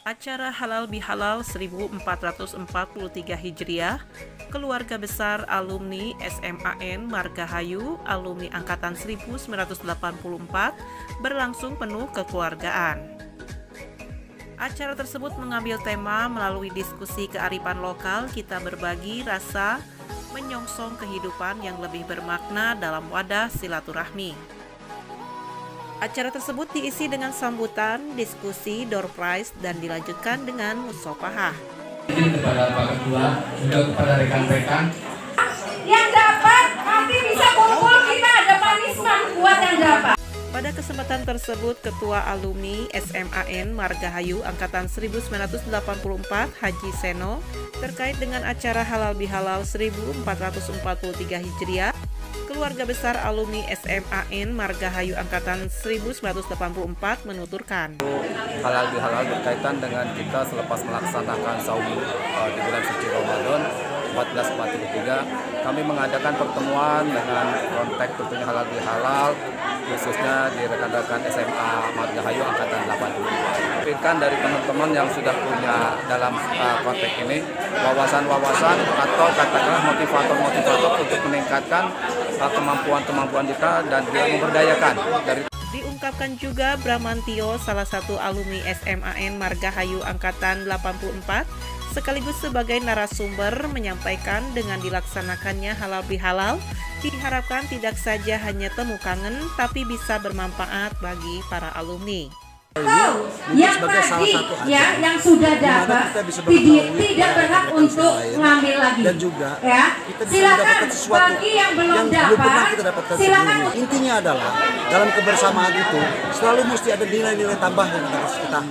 Acara Halal Bihalal 1443 Hijriah, keluarga besar alumni SMAN Margahayu, alumni angkatan 1984, berlangsung penuh kekeluargaan. Acara tersebut mengambil tema melalui diskusi kearifan lokal, kita berbagi rasa menyongsong kehidupan yang lebih bermakna dalam wadah silaturahmi. Acara tersebut diisi dengan sambutan, diskusi, door prize, dan dilanjutkan dengan musyawarah. Kepada Pak Ketua, juga kepada rekan-rekan yang dapat nanti bisa kumpul, kita ada punishment buat yang dapat. Pada kesempatan tersebut, Ketua Alumni SMAN Margahayu Angkatan 1984 Haji Seno terkait dengan acara Halal Bihalal 1443 Hijriah, keluarga besar alumni SMAN Margahayu Angkatan 1984 menuturkan. Halal bihalal berkaitan dengan kita selepas melaksanakan saum di bulan suci Ramadan 1443, kami mengadakan pertemuan dengan konteks tentunya halal bihalal, khususnya di rekan-rekan SMA Margahayu Angkatan 84. Berikan dari teman-teman yang sudah punya dalam konteks ini wawasan-wawasan atau katakanlah motivator-motivator untuk meningkatkan kemampuan-kemampuan kita dan juga memberdayakan. Diungkapkan juga Bramantio, salah satu alumni SMAN Margahayu Angkatan 84, sekaligus sebagai narasumber, menyampaikan dengan dilaksanakannya halal bihalal diharapkan tidak saja hanya temu kangen, tapi bisa bermanfaat bagi para alumni. Yang tadi ya, yang sudah dapat tidak berhak untuk ngambil lagi. Dan juga ya, kita bisa silakan mendapatkan sesuatu bagi yang belum pernah dapat, kita dapatkan silakan. sebelumnya. Intinya adalah dalam kebersamaan itu selalu mesti ada nilai-nilai tambah yang harus kita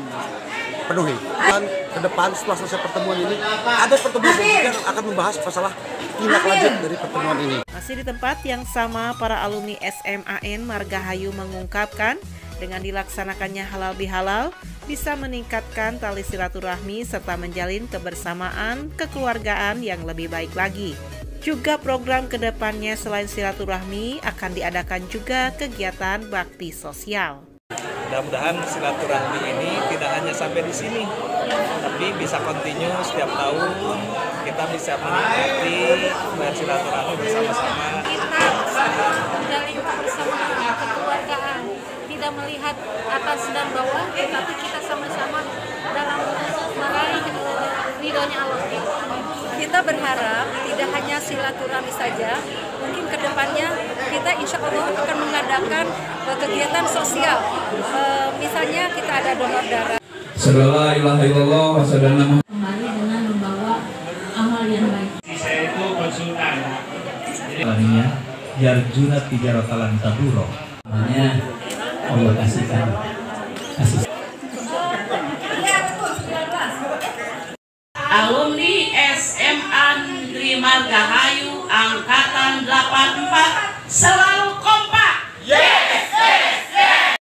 penuhi. Dan ke depan setelah selesai pertemuan ini ada pertemuan yang akan membahas masalah tindak lanjut dari pertemuan ini. Masih di tempat yang sama, para alumni SMAN Margahayu mengungkapkan dengan dilaksanakannya halal bihalal bisa meningkatkan tali silaturahmi serta menjalin kebersamaan kekeluargaan yang lebih baik lagi. Juga program kedepannya selain silaturahmi akan diadakan juga kegiatan bakti sosial. Mudah-mudahan silaturahmi ini tidak hanya sampai di sini, tapi bisa kontinu setiap tahun, kita bisa menikmati bersilaturahmi bersama-sama. Kita menjalin kebersamaan kekeluargaan, tidak melihat atas dan bawah, tetapi kita sama-sama dalam meraih ridhonya Allah. Kita berharap tidak hanya silaturahmi saja, mungkin kedepannya kita insya Allah akan mengadakan kegiatan sosial. Misalnya kita ada donor darah. Sallallahu alaihi wasallam Kembali dengan membawa amal yang baik. Saya itu konsultan. Alaminya Yarjuna Tijaratalan Taburo. Namanya Allah kasihkan kasih. Alumni SMA Negeri Margahayu Angkatan 84 selalu kompak. Yes, yes, yes.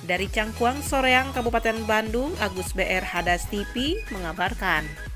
Dari Cangkuang Soreang, Kabupaten Bandung, Agus BR Hadas TV mengabarkan.